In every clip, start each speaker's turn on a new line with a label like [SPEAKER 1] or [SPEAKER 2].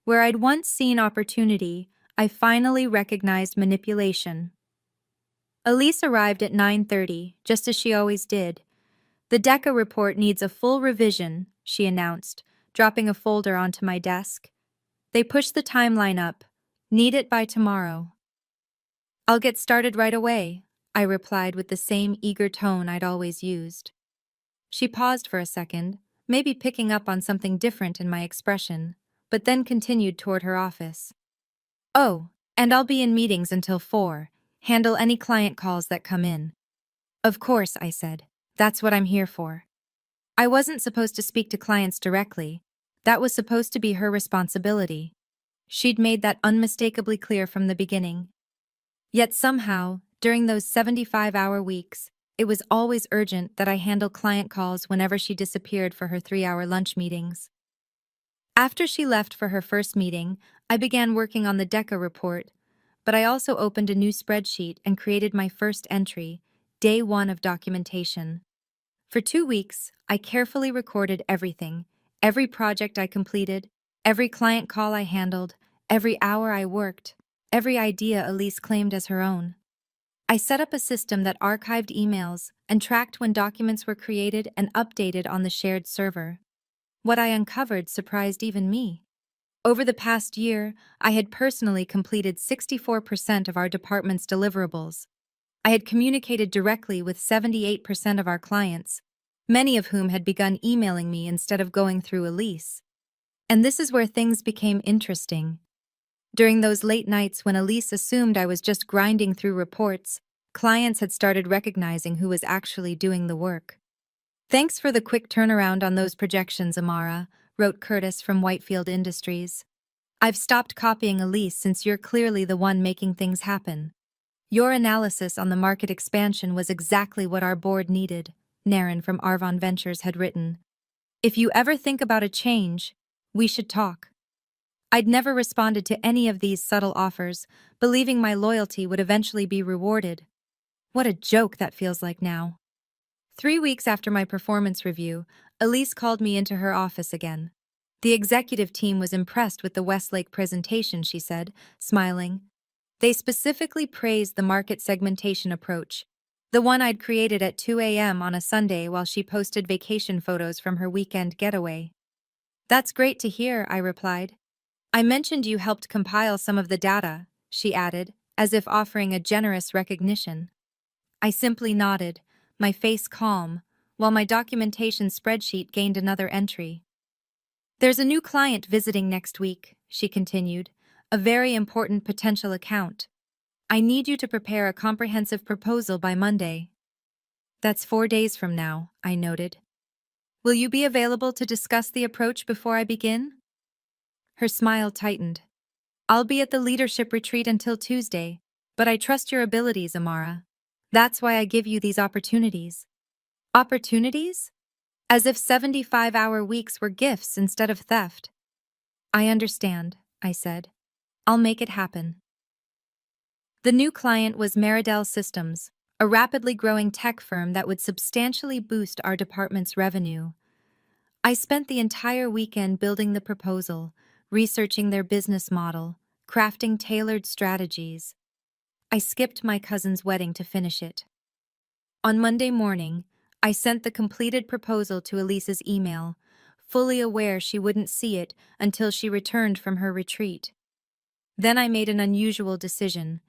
[SPEAKER 1] Where I'd once seen opportunity, I finally recognized manipulation. Elise arrived at 9:30, just as she always did. "The DECA report needs a full revision," she announced, dropping a folder onto my desk. "They pushed the timeline up. Need it by tomorrow." "I'll get started right away," I replied with the same eager tone I'd always used. She paused for a second, maybe picking up on something different in my expression, but then continued toward her office. "Oh, and I'll be in meetings until 4. Handle any client calls that come in." "Of course," I said. "That's what I'm here for." I wasn't supposed to speak to clients directly. That was supposed to be her responsibility. She'd made that unmistakably clear from the beginning. Yet somehow, during those 75-hour weeks, it was always urgent that I handle client calls whenever she disappeared for her 3-hour lunch meetings. After she left for her first meeting, I began working on the DECA report, but I also opened a new spreadsheet and created my first entry, Day 1 of documentation. For 2 weeks, I carefully recorded everything, every project I completed, every client call I handled, every hour I worked, every idea Elise claimed as her own. I set up a system that archived emails and tracked when documents were created and updated on the shared server. What I uncovered surprised even me. Over the past year, I had personally completed 64% of our department's deliverables. I had communicated directly with 78% of our clients, many of whom had begun emailing me instead of going through Elise. And this is where things became interesting. During those late nights when Elise assumed I was just grinding through reports, clients had started recognizing who was actually doing the work. "Thanks for the quick turnaround on those projections, Amara," wrote Curtis from Whitefield Industries. "I've stopped copying Elise since you're clearly the one making things happen. Your analysis on the market expansion was exactly what our board needed," Naren from Arvon Ventures had written. "If you ever think about a change, we should talk." I'd never responded to any of these subtle offers, believing my loyalty would eventually be rewarded. What a joke that feels like now. 3 weeks after my performance review, Elise called me into her office again. The executive team was impressed with the Westlake presentation, she said, smiling. They specifically praised the market segmentation approach, the one I'd created at 2 a.m. on a Sunday while she posted vacation photos from her weekend getaway. "That's great to hear," I replied. "I mentioned you helped compile some of the data," she added, as if offering a generous recognition. I simply nodded, my face calm, while my documentation spreadsheet gained another entry. "There's a new client visiting next week," she continued, "a very important potential account. I need you to prepare a comprehensive proposal by Monday." "That's 4 days from now," I noted. "Will you be available to discuss the approach before I begin?" Her smile tightened. "I'll be at the leadership retreat until Tuesday, but I trust your abilities, Amara. That's why I give you these opportunities." "Opportunities?" As if 75-hour weeks were gifts instead of theft. "I understand," I said. "I'll make it happen." The new client was Meridel Systems, a rapidly growing tech firm that would substantially boost our department's revenue. I spent the entire weekend building the proposal, researching their business model, crafting tailored strategies. I skipped my cousin's wedding to finish it. On Monday morning, I sent the completed proposal to Elise's email, fully aware she wouldn't see it until she returned from her retreat. Then I made an unusual decision.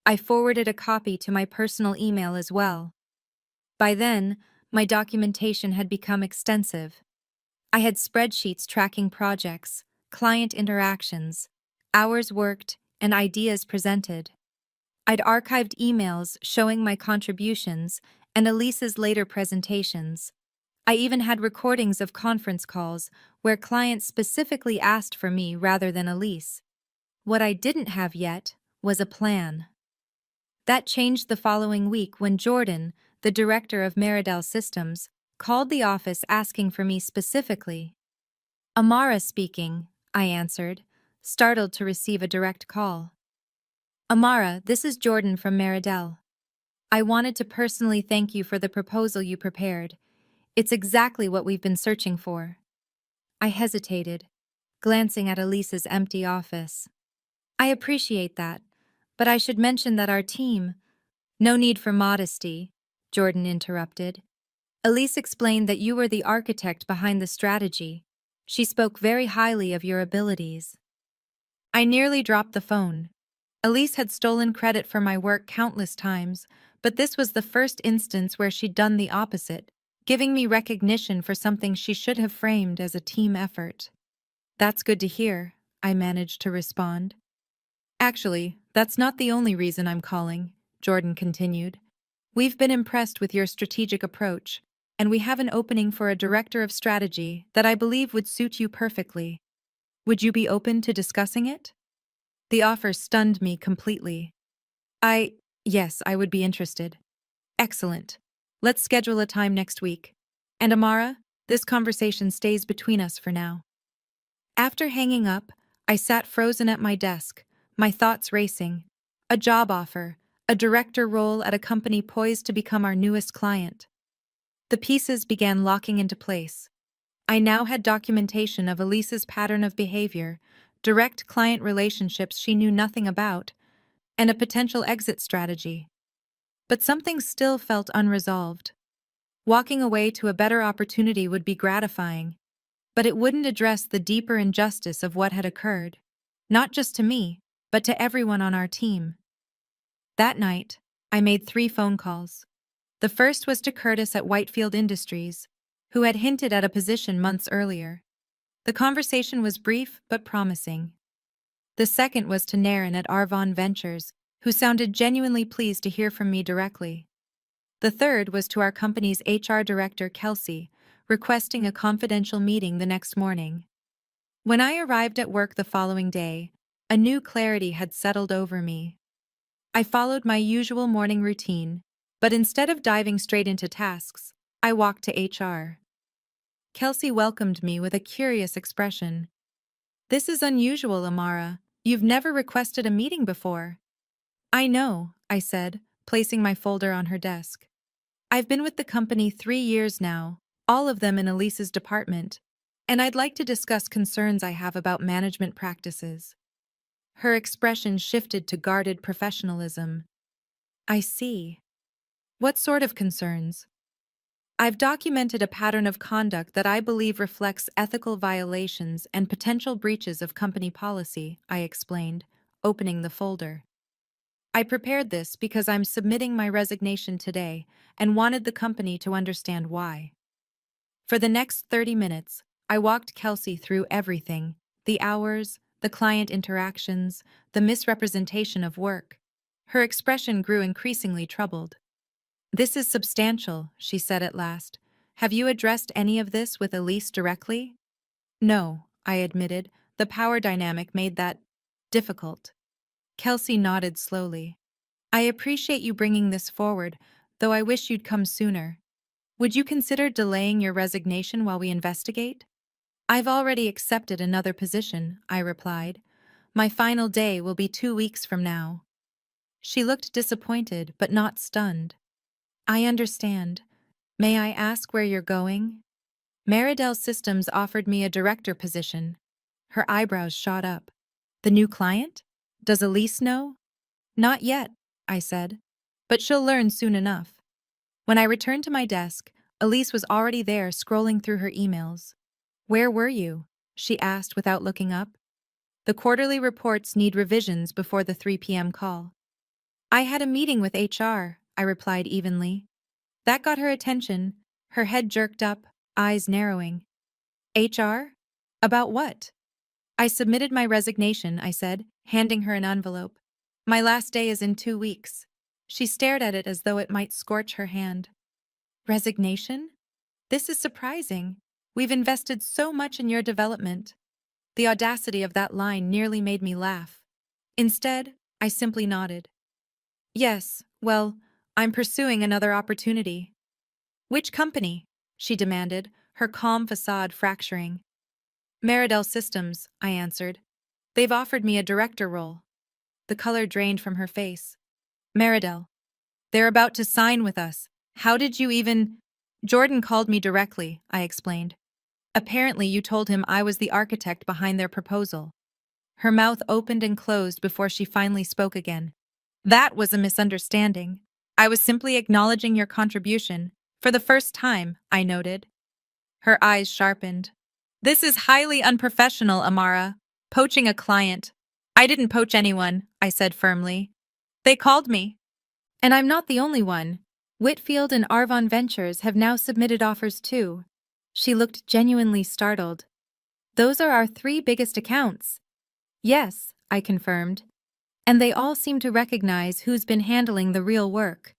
[SPEAKER 1] I forwarded a copy to my personal email as well. By then, my documentation had become extensive. I had spreadsheets tracking projects, client interactions, hours worked, and ideas presented. I'd archived emails showing my contributions and Elise's later presentations. I even had recordings of conference calls where clients specifically asked for me rather than Elise. What I didn't have yet was a plan. That changed the following week when Jordan, the director of Meridel Systems, called the office asking for me specifically. "Amara speaking," I answered, startled to receive a direct call. "Amara, this is Jordan from Meridel. I wanted to personally thank you for the proposal you prepared. It's exactly what we've been searching for." I hesitated. glancing at Elise's empty office. I appreciate that, but I should mention that our team— No need for modesty, Jordan interrupted. Elise explained that you were the architect behind the strategy. She spoke very highly of your abilities. I nearly dropped the phone. Elise had stolen credit for my work countless times, but this was the first instance where she'd done the opposite, giving me recognition for something she should have framed as a team effort. That's good to hear, I managed to respond. Actually, that's not the only reason I'm calling, Jordan continued. We've been impressed with your strategic approach, and we have an opening for a director of strategy that I believe would suit you perfectly. Would you be open to discussing it? The offer stunned me completely. Yes, I would be interested. Excellent. Let's schedule a time next week. And Amara, this conversation stays between us for now. After hanging up, I sat frozen at my desk, my thoughts racing. A job offer, a director role at a company poised to become our newest client. The pieces began locking into place. I now had documentation of Elise's pattern of behavior, direct client relationships she knew nothing about, and a potential exit strategy. But something still felt unresolved. Walking away to a better opportunity would be gratifying, but it wouldn't address the deeper injustice of what had occurred, not just to me, but to everyone on our team. That night, I made 3 phone calls. The first was to Curtis at Whitefield Industries, who had hinted at a position months earlier. The conversation was brief but promising. The second was to Naren at Arvon Ventures, who sounded genuinely pleased to hear from me directly. The third was to our company's HR director, Kelsey, requesting a confidential meeting the next morning. When I arrived at work the following day, a new clarity had settled over me. I followed my usual morning routine, but instead of diving straight into tasks, I walked to HR. Kelsey welcomed me with a curious expression. "This is unusual, Amara. You've never requested a meeting before." "I know," I said, placing my folder on her desk. "I've been with the company 3 years now, all of them in Elise's department, and I'd like to discuss concerns I have about management practices." Her expression shifted to guarded professionalism. "I see. What sort of concerns?" "I've documented a pattern of conduct that I believe reflects ethical violations and potential breaches of company policy," I explained, opening the folder. "I prepared this because I'm submitting my resignation today and wanted the company to understand why." For the next 30 minutes, I walked Kelsey through everything: the hours, the client interactions, the misrepresentation of work. Her expression grew increasingly troubled. "This is substantial," she said at last. "Have you addressed any of this with Elise directly?" "No," I admitted. "The power dynamic made that difficult." Kelsey nodded slowly. "I appreciate you bringing this forward, though I wish you'd come sooner. Would you consider delaying your resignation while we investigate?" "I've already accepted another position," I replied. "My final day will be 2 weeks from now." She looked disappointed, but not stunned. "I understand. May I ask where you're going?" "Meridel Systems offered me a director position." Her eyebrows shot up. "The new client? Does Elise know?" "Not yet," I said. "But she'll learn soon enough." When I returned to my desk, Elise was already there scrolling through her emails. "Where were you?" she asked without looking up. "The quarterly reports need revisions before the 3 p.m. call." "I had a meeting with HR," I replied evenly. That got her attention. Her head jerked up, eyes narrowing. "HR? About what?" "I submitted my resignation," I said, handing her an envelope. "My last day is in 2 weeks." She stared at it as though it might scorch her hand. "Resignation? This is surprising. We've invested so much in your development." The audacity of that line nearly made me laugh. Instead, I simply nodded. "Yes, well, I'm pursuing another opportunity." "Which company?" she demanded, her calm facade fracturing. "Meridel Systems," I answered. "They've offered me a director role." The color drained from her face. "Meridel. They're about to sign with us. How did you even—" "Jordan called me directly," I explained. Apparently, you told him I was the architect behind their proposal. Her mouth opened and closed before she finally spoke again. That was a misunderstanding. I was simply acknowledging your contribution. For the first time, I noted. Her eyes sharpened. This is highly unprofessional, Amara. Poaching a client. I didn't poach anyone, I said firmly. They called me. And I'm not the only one. Whitfield and Arvon Ventures have now submitted offers too. She looked genuinely startled. Those are our three biggest accounts. Yes, I confirmed. And they all seem to recognize who's been handling the real work.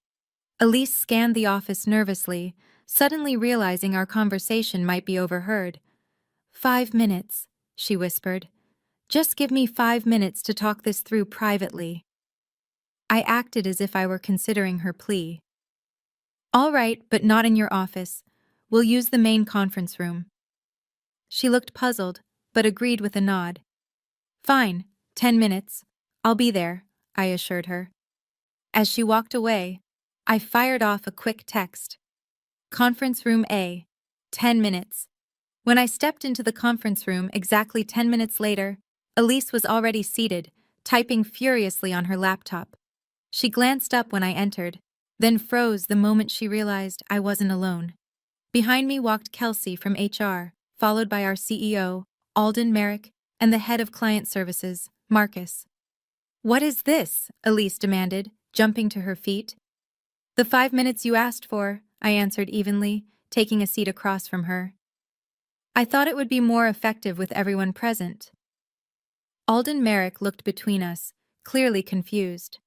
[SPEAKER 1] Elise scanned the office nervously, suddenly realizing our conversation might be overheard. 5 minutes, she whispered. Just give me 5 minutes to talk this through privately. I acted as if I were considering her plea. All right, but not in your office. We'll use the main conference room. She looked puzzled, but agreed with a nod. Fine, 10 minutes. I'll be there, I assured her. As she walked away, I fired off a quick text. Conference room A, 10 minutes. When I stepped into the conference room exactly 10 minutes later, Elise was already seated, typing furiously on her laptop. She glanced up when I entered, then froze the moment she realized I wasn't alone. Behind me walked Kelsey from HR, followed by our CEO, Alden Merrick, and the head of client services, Marcus. What is this? Elise demanded, jumping to her feet. The 5 minutes you asked for, I answered evenly, taking a seat across from her. I thought it would be more effective with everyone present. Alden Merrick looked between us, clearly confused.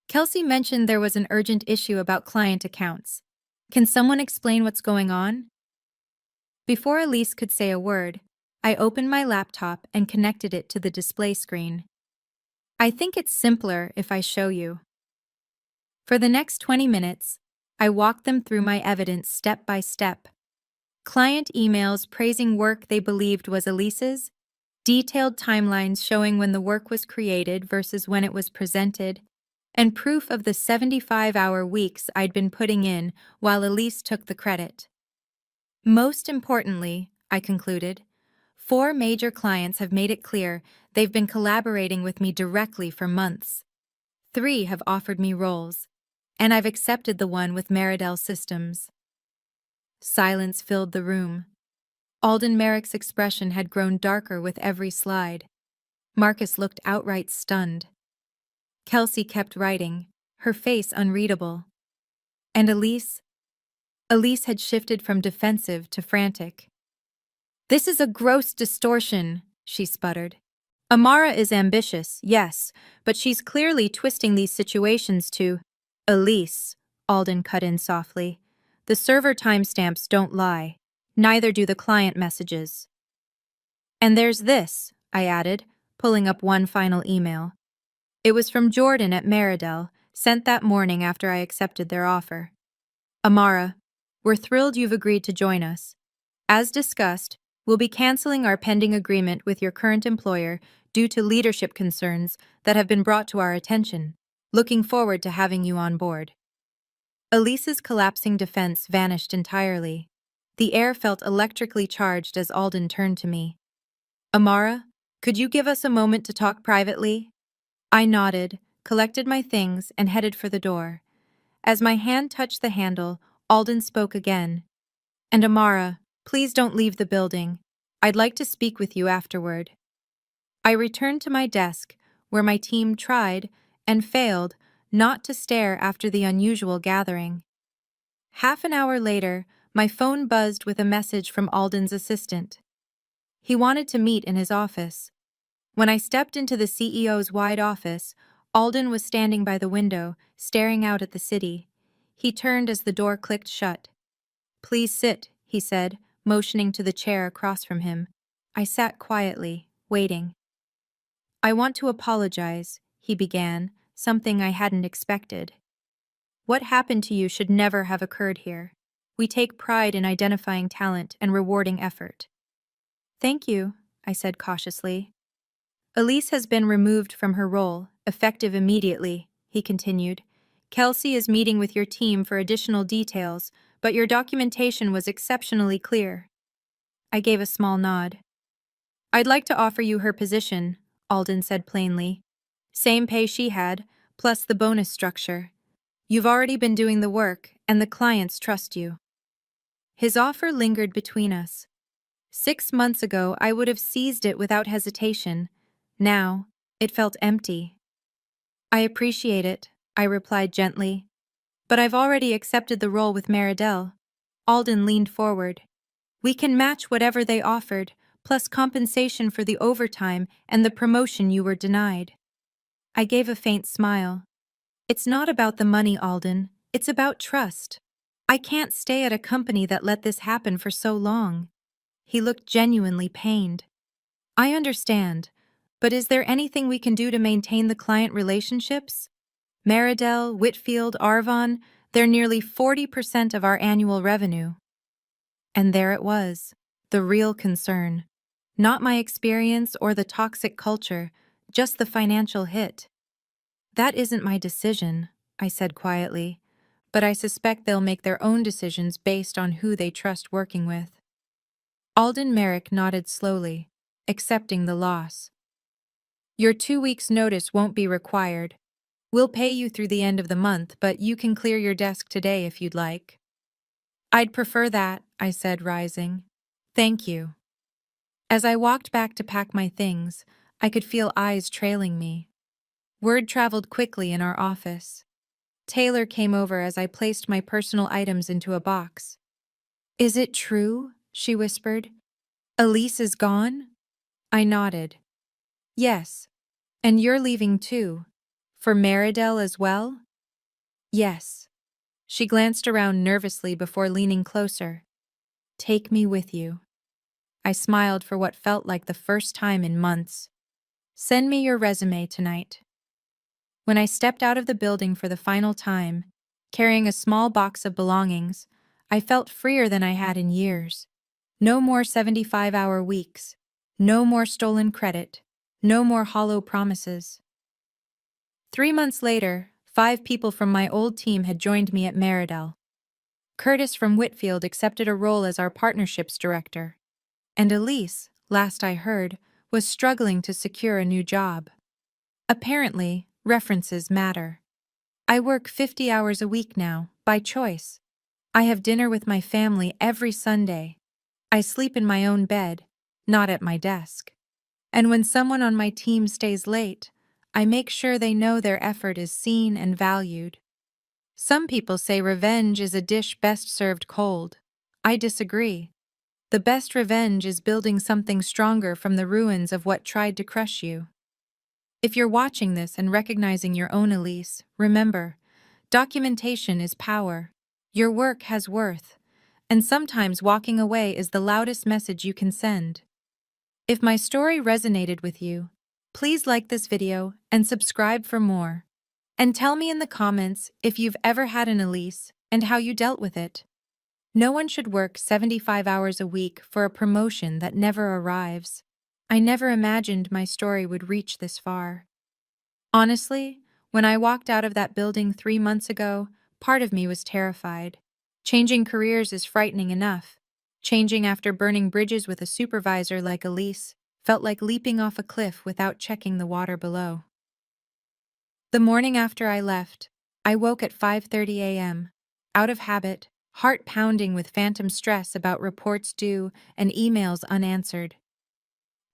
[SPEAKER 1] Kelsey mentioned there was an urgent issue about client accounts. Can someone explain what's going on? Before Elise could say a word, I opened my laptop and connected it to the display screen. I think it's simpler if I show you. For the next 20 minutes, I walked them through my evidence step by step. Client emails praising work they believed was Elise's, detailed timelines showing when the work was created versus when it was presented, and proof of the 75-hour weeks I'd been putting in while Elise took the credit. Most importantly, I concluded, 4 major clients have made it clear they've been collaborating with me directly for months. 3 have offered me roles, and I've accepted the one with Meridel Systems. Silence filled the room. Alden Merrick's expression had grown darker with every slide. Marcus looked outright stunned. Kelsey kept writing, her face unreadable. And Elise had shifted from defensive to frantic. This is a gross distortion, she sputtered. Amara is ambitious, yes, but she's clearly twisting these situations to… Elise, Alden cut in softly. The server timestamps don't lie. Neither do the client messages. And there's this, I added, pulling up one final email. It was from Jordan at Meridel, sent that morning after I accepted their offer. Amara, we're thrilled you've agreed to join us. As discussed, we'll be canceling our pending agreement with your current employer due to leadership concerns that have been brought to our attention. Looking forward to having you on board. Elise's collapsing defense vanished entirely. The air felt electrically charged as Alden turned to me. Amara, could you give us a moment to talk privately? I nodded, collected my things, and headed for the door. As my hand touched the handle, Alden spoke again. And Amara, please don't leave the building. I'd like to speak with you afterward. I returned to my desk, where my team tried, and failed, not to stare after the unusual gathering. Half an hour later, my phone buzzed with a message from Alden's assistant. He wanted to meet in his office. When I stepped into the CEO's wide office, Alden was standing by the window, staring out at the city. He turned as the door clicked shut. Please sit, he said, motioning to the chair across from him. I sat quietly, waiting. I want to apologize, he began, something I hadn't expected. What happened to you should never have occurred here. We take pride in identifying talent and rewarding effort. Thank you, I said cautiously. Elise has been removed from her role, effective immediately, he continued. Kelsey is meeting with your team for additional details, but your documentation was exceptionally clear. I gave a small nod. I'd like to offer you her position, Alden said plainly. Same pay she had, plus the bonus structure. You've already been doing the work, and the clients trust you. His offer lingered between us. 6 months ago, I would have seized it without hesitation. Now, it felt empty. I appreciate it, I replied gently. But I've already accepted the role with Meridel. Alden leaned forward. We can match whatever they offered, plus compensation for the overtime and the promotion you were denied. I gave a faint smile. It's not about the money, Alden. It's about trust. I can't stay at a company that let this happen for so long. He looked genuinely pained. I understand, but is there anything we can do to maintain the client relationships? Meridel, Whitfield, Arvon, they're nearly 40% of our annual revenue. And there it was, the real concern. Not my experience or the toxic culture, just the financial hit. That isn't my decision, I said quietly, but I suspect they'll make their own decisions based on who they trust working with. Alden Merrick nodded slowly, accepting the loss. Your 2 weeks' notice won't be required. We'll pay you through the end of the month, but you can clear your desk today if you'd like. I'd prefer that, I said, rising. Thank you. As I walked back to pack my things, I could feel eyes trailing me. Word traveled quickly in our office. Taylor came over as I placed my personal items into a box. Is it true? She whispered. Elise is gone? I nodded. Yes. And you're leaving too. For Meridel as well? Yes. She glanced around nervously before leaning closer. Take me with you. I smiled for what felt like the first time in months. Send me your resume tonight. When I stepped out of the building for the final time, carrying a small box of belongings, I felt freer than I had in years. No more 75-hour weeks. No more stolen credit. No more hollow promises. 3 months later, 5 people from my old team had joined me at Meridel. Curtis from Whitfield accepted a role as our partnerships director. And Elise, last I heard, was struggling to secure a new job. Apparently, references matter. I work 50 hours a week now, by choice. I have dinner with my family every Sunday. I sleep in my own bed, not at my desk. And when someone on my team stays late, I make sure they know their effort is seen and valued. Some people say revenge is a dish best served cold. I disagree. The best revenge is building something stronger from the ruins of what tried to crush you. If you're watching this and recognizing your own Elise, remember, documentation is power. Your work has worth. And sometimes walking away is the loudest message you can send. If my story resonated with you, please like this video and subscribe for more. And tell me in the comments if you've ever had an Elise and how you dealt with it. No one should work 75 hours a week for a promotion that never arrives. I never imagined my story would reach this far. Honestly, when I walked out of that building 3 months ago, part of me was terrified. Changing careers is frightening enough. Changing after burning bridges with a supervisor like Elise felt like leaping off a cliff without checking the water below. The morning after I left, I woke at 5:30 a.m., out of habit, heart pounding with phantom stress about reports due and emails unanswered.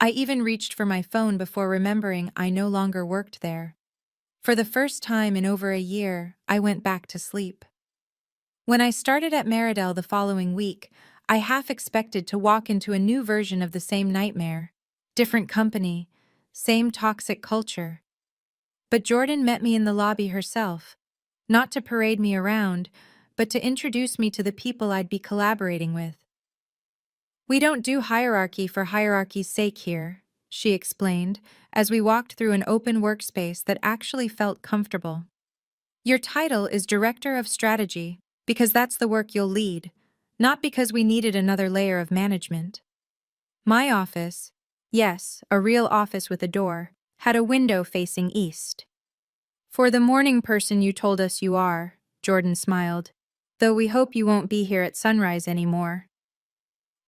[SPEAKER 1] I even reached for my phone before remembering I no longer worked there. For the first time in over a year, I went back to sleep. When I started at Meridel the following week, I half expected to walk into a new version of the same nightmare. Different company, same toxic culture. But Jordan met me in the lobby herself, not to parade me around, but to introduce me to the people I'd be collaborating with. We don't do hierarchy for hierarchy's sake here, she explained, as we walked through an open workspace that actually felt comfortable. Your title is Director of Strategy, because that's the work you'll lead, not because we needed another layer of management. My office, yes, a real office with a door, had a window facing east. For the morning person you told us you are, Jordan smiled, though we hope you won't be here at sunrise anymore.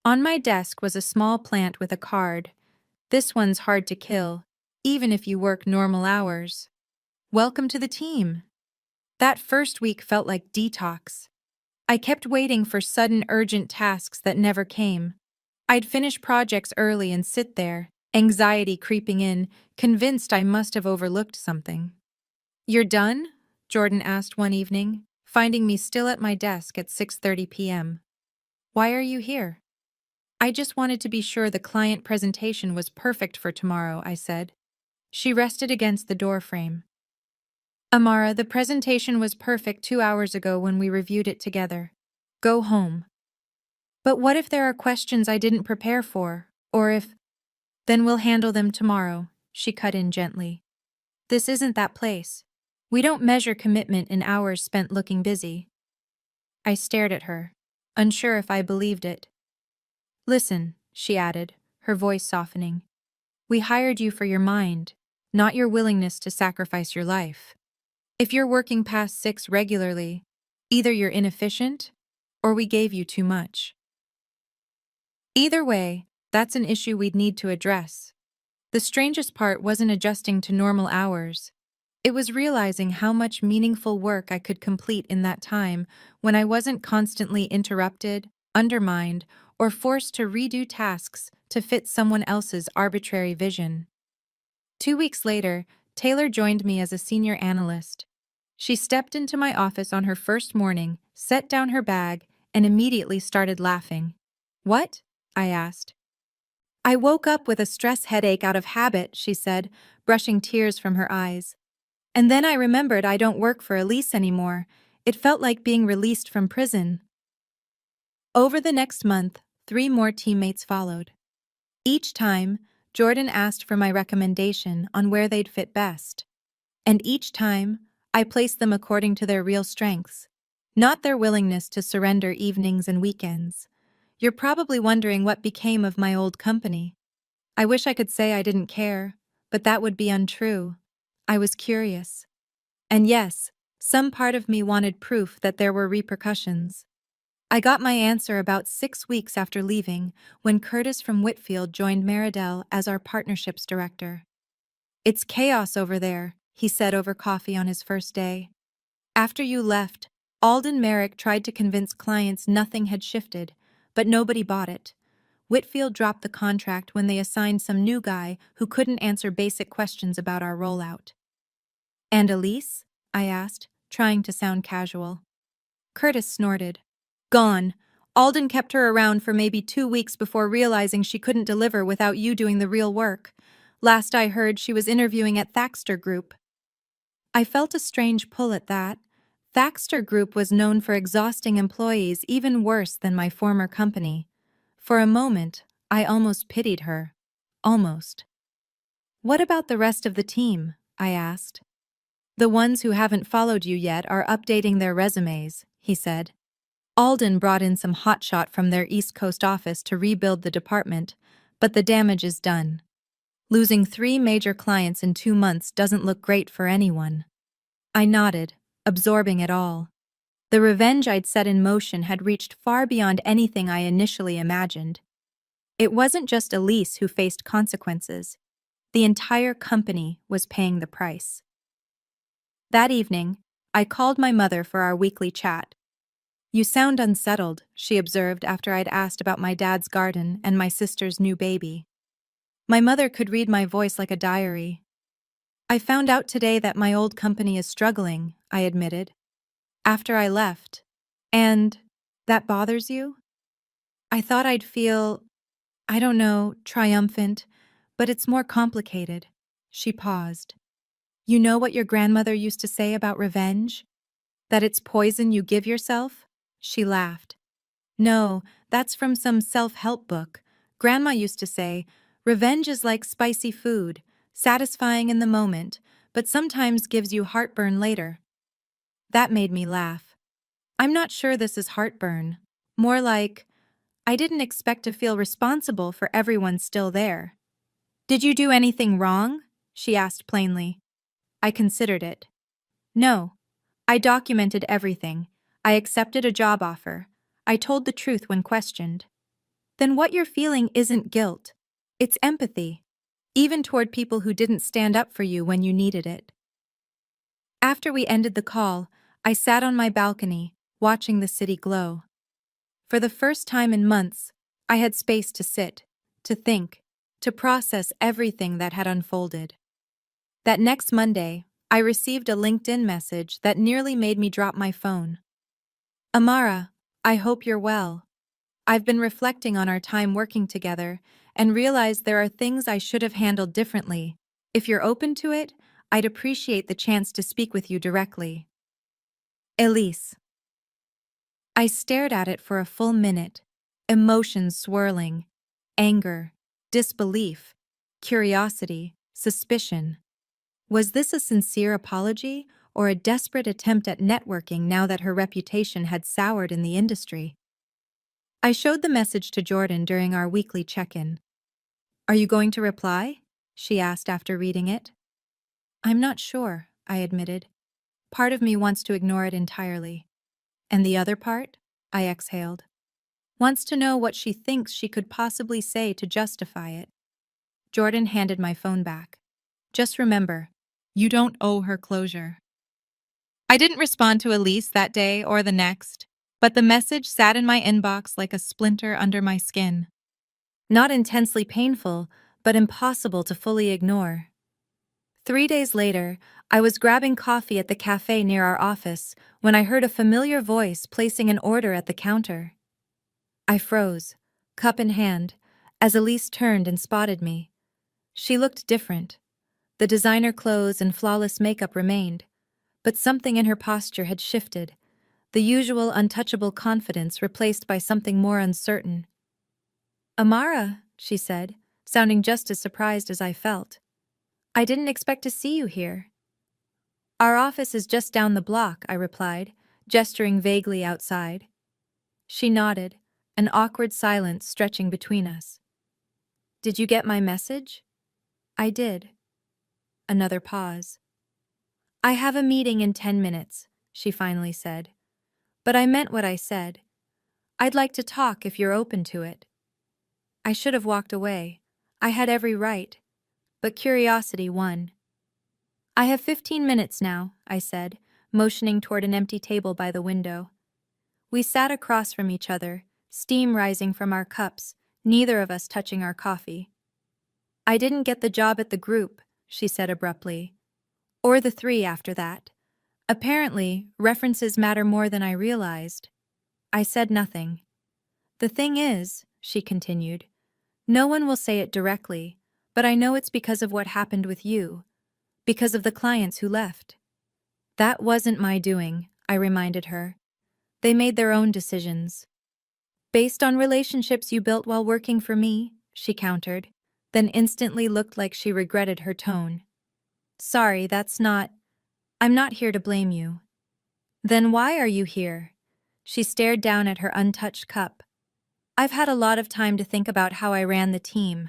[SPEAKER 1] On my desk was a small plant with a card. This one's hard to kill, even if you work normal hours. Welcome to the team. That first week felt like detox. I kept waiting for sudden urgent tasks that never came. I'd finish projects early and sit there, anxiety creeping in, convinced I must have overlooked something. "You're done?" Jordan asked one evening, finding me still at my desk at 6:30 p.m. "Why are you here?" "I just wanted to be sure the client presentation was perfect for tomorrow," I said. She rested against the doorframe. "Amara, the presentation was perfect 2 hours ago when we reviewed it together. Go home." "But what if there are questions I didn't prepare for? Or if—" "Then we'll handle them tomorrow," she cut in gently. "This isn't that place. We don't measure commitment in hours spent looking busy." I stared at her, unsure if I believed it. "Listen," she added, her voice softening. "We hired you for your mind, not your willingness to sacrifice your life. If you're working past 6 regularly, either you're inefficient or we gave you too much. Either way, that's an issue we'd need to address." The strangest part wasn't adjusting to normal hours. It was realizing how much meaningful work I could complete in that time when I wasn't constantly interrupted, undermined, or forced to redo tasks to fit someone else's arbitrary vision. 2 weeks later, Taylor joined me as a senior analyst. She stepped into my office on her first morning, set down her bag, and immediately started laughing. "What?" I asked. "I woke up with a stress headache out of habit," she said, brushing tears from her eyes. "And then I remembered I don't work for Elise anymore. It felt like being released from prison." Over the next month, 3 more teammates followed. Each time, Jordan asked for my recommendation on where they'd fit best. And each time, I placed them according to their real strengths, not their willingness to surrender evenings and weekends. You're probably wondering what became of my old company. I wish I could say I didn't care, but that would be untrue. I was curious. And yes, some part of me wanted proof that there were repercussions. I got my answer about 6 weeks after leaving, when Curtis from Whitfield joined Meridell as our partnerships director. "It's chaos over there," he said over coffee on his first day. "After you left, Alden Merrick tried to convince clients nothing had shifted, but nobody bought it. Whitfield dropped the contract when they assigned some new guy who couldn't answer basic questions about our rollout." "And Elise?" I asked, trying to sound casual. Curtis snorted. "Gone. Alden kept her around for maybe 2 weeks before realizing she couldn't deliver without you doing the real work. Last I heard, she was interviewing at Thaxter Group." I felt a strange pull at that. Thaxter Group was known for exhausting employees even worse than my former company. For a moment, I almost pitied her. Almost. "What about the rest of the team?" I asked. "The ones who haven't followed you yet are updating their resumes," he said. "Alden brought in some hotshot from their East Coast office to rebuild the department, but the damage is done. Losing 3 major clients in 2 months doesn't look great for anyone." I nodded, absorbing it all. The revenge I'd set in motion had reached far beyond anything I initially imagined. It wasn't just Elise who faced consequences. The entire company was paying the price. That evening, I called my mother for our weekly chat. "You sound unsettled," she observed after I'd asked about my dad's garden and my sister's new baby. My mother could read my voice like a diary. "I found out today that my old company is struggling," I admitted. "After I left. And that bothers you?" "I thought I'd feel, I don't know, triumphant, but it's more complicated." She paused. "You know what your grandmother used to say about revenge? That it's poison you give yourself?" She laughed. "No, that's from some self-help book. Grandma used to say, revenge is like spicy food, satisfying in the moment, but sometimes gives you heartburn later." That made me laugh. I'm not sure this is heartburn. More like, I didn't expect to feel responsible for everyone still there. "Did you do anything wrong?" she asked plainly. I considered it. "No. I documented everything. I accepted a job offer. I told the truth when questioned." then what you're feeling isn't guilt. It's empathy, even toward people who didn't stand up for you when you needed it. After we ended the call, I sat on my balcony, watching the city glow. For the first time in months, I had space to sit, to think, to process everything that had unfolded. That next Monday, I received a LinkedIn message that nearly made me drop my phone. Amara, I hope you're well. I've been reflecting on our time working together and realized there are things I should have handled differently. If you're open to it, I'd appreciate the chance to speak with you directly. Elise. I stared at it for a full minute, emotions swirling, anger, disbelief, curiosity, suspicion. Was this a sincere apology or a desperate attempt at networking now that her reputation had soured in the industry? I showed the message to Jordan during our weekly check-in. "Are you going to reply?" she asked after reading it. "I'm not sure," I admitted. "Part of me wants to ignore it entirely." "And the other part?" I exhaled. "Wants to know what she thinks she could possibly say to justify it." Jordan handed my phone back. "Just remember, you don't owe her closure." I didn't respond to Elise that day or the next, but the message sat in my inbox like a splinter under my skin. Not intensely painful, but impossible to fully ignore. 3 days later, I was grabbing coffee at the cafe near our office when I heard a familiar voice placing an order at the counter. I froze, cup in hand, as Elise turned and spotted me. She looked different. The designer clothes and flawless makeup remained, but something in her posture had shifted, the usual untouchable confidence replaced by something more uncertain. "Amara," she said, sounding just as surprised as I felt. "I didn't expect to see you here." "Our office is just down the block," I replied, gesturing vaguely outside. She nodded, an awkward silence stretching between us. "Did you get my message?" "I did." Another pause. "I have a meeting in 10 minutes, she finally said. "But I meant what I said. I'd like to talk if you're open to it." I should have walked away. I had every right. But curiosity won. "I have 15 minutes now," I said, motioning toward an empty table by the window. We sat across from each other, steam rising from our cups, neither of us touching our coffee. "I didn't get the job at the group," she said abruptly. "Or the 3 after that. Apparently, references matter more than I realized." I said nothing. "The thing is," she continued, "no one will say it directly, but I know it's because of what happened with you, because of the clients who left." "That wasn't my doing," I reminded her. "They made their own decisions." "Based on relationships you built while working for me," she countered, then instantly looked like she regretted her tone. "Sorry, I'm not here to blame you." "Then why are you here?" She stared down at her untouched cup. "I've had a lot of time to think about how I ran the team,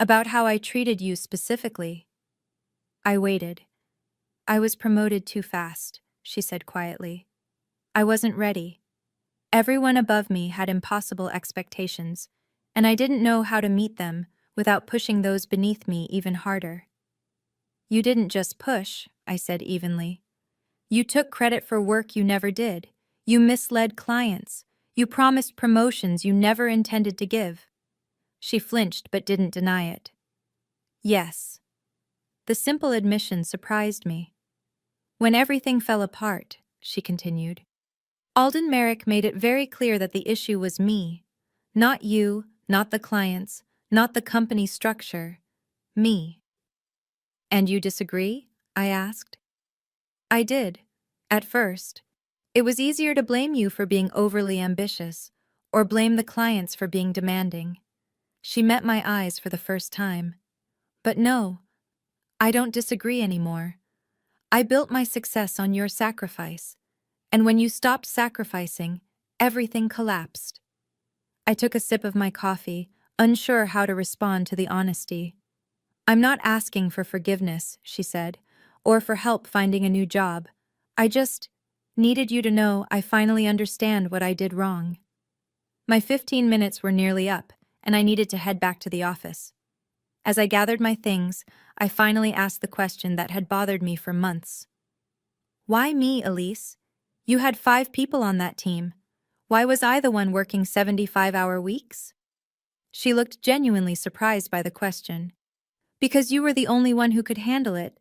[SPEAKER 1] about how I treated you specifically." I waited. "I was promoted too fast," she said quietly. "I wasn't ready. Everyone above me had impossible expectations, and I didn't know how to meet them without pushing those beneath me even harder." "You didn't just push," I said evenly. "You took credit for work you never did. You misled clients. You promised promotions you never intended to give." She flinched but didn't deny it. "Yes." The simple admission surprised me. "When everything fell apart," she continued, "Alden Merrick made it very clear that the issue was me. Not you, not the clients, not the company structure. Me." "And you disagree?" I asked. "I did. At first. It was easier to blame you for being overly ambitious, or blame the clients for being demanding." She met my eyes for the first time. "But no, I don't disagree anymore. I built my success on your sacrifice, and when you stopped sacrificing, everything collapsed." I took a sip of my coffee, unsure how to respond to the honesty. "I'm not asking for forgiveness," she said, "or for help finding a new job. I just needed you to know I finally understand what I did wrong." My 15 minutes were nearly up, and I needed to head back to the office. As I gathered my things, I finally asked the question that had bothered me for months. Why me, Elise? You had 5 people on that team. Why was I the one working 75-hour weeks? She looked genuinely surprised by the question. Because you were the only one who could handle it,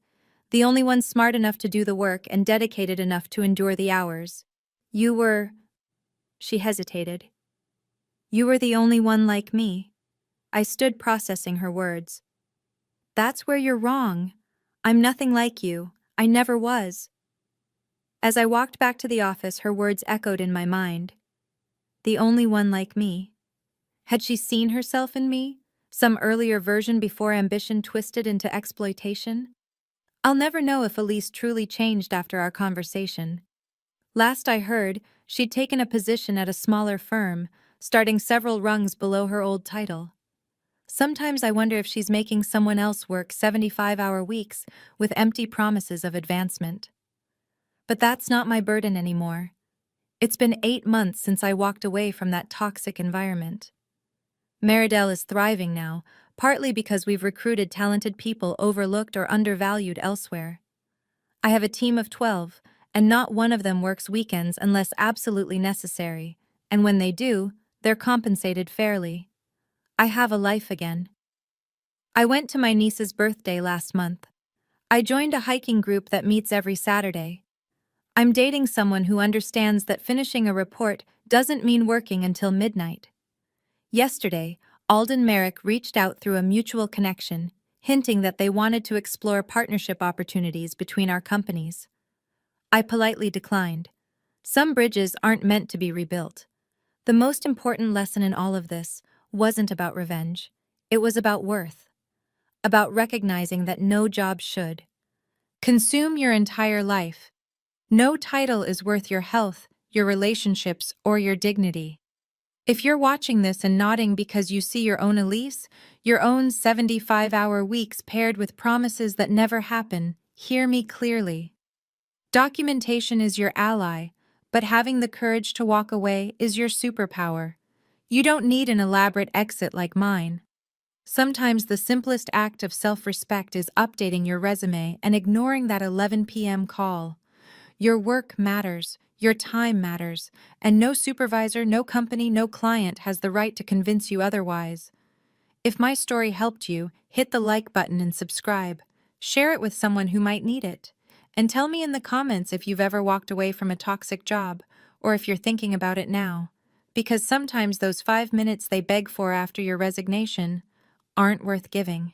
[SPEAKER 1] the only one smart enough to do the work and dedicated enough to endure the hours. You were... She hesitated. You were the only one like me. I stood processing her words. That's where you're wrong. I'm nothing like you. I never was. As I walked back to the office, her words echoed in my mind. The only one like me. Had she seen herself in me? Some earlier version before ambition twisted into exploitation? I'll never know if Elise truly changed after our conversation. Last I heard, she'd taken a position at a smaller firm, starting several rungs below her old title. Sometimes I wonder if she's making someone else work 75-hour weeks with empty promises of advancement. But that's not my burden anymore. It's been 8 months since I walked away from that toxic environment. Meridel is thriving now, partly because we've recruited talented people overlooked or undervalued elsewhere. I have a team of 12, and not one of them works weekends unless absolutely necessary, and when they do, they're compensated fairly. I have a life again. I went to my niece's birthday last month. I joined a hiking group that meets every Saturday. I'm dating someone who understands that finishing a report doesn't mean working until midnight. Yesterday, Alden Merrick reached out through a mutual connection, hinting that they wanted to explore partnership opportunities between our companies. I politely declined. Some bridges aren't meant to be rebuilt. The most important lesson in all of this wasn't about revenge. It was about worth. About recognizing that no job should consume your entire life. No title is worth your health, your relationships, or your dignity. If you're watching this and nodding because you see your own Elise, your own 75-hour weeks paired with promises that never happen, hear me clearly. Documentation is your ally, but having the courage to walk away is your superpower. You don't need an elaborate exit like mine. Sometimes the simplest act of self-respect is updating your resume and ignoring that 11 p.m. call. Your work matters, your time matters, and no supervisor, no company, no client has the right to convince you otherwise. If my story helped you, hit the like button and subscribe. Share it with someone who might need it. And tell me in the comments if you've ever walked away from a toxic job, or if you're thinking about it now. Because sometimes those 5 minutes they beg for after your resignation aren't worth giving.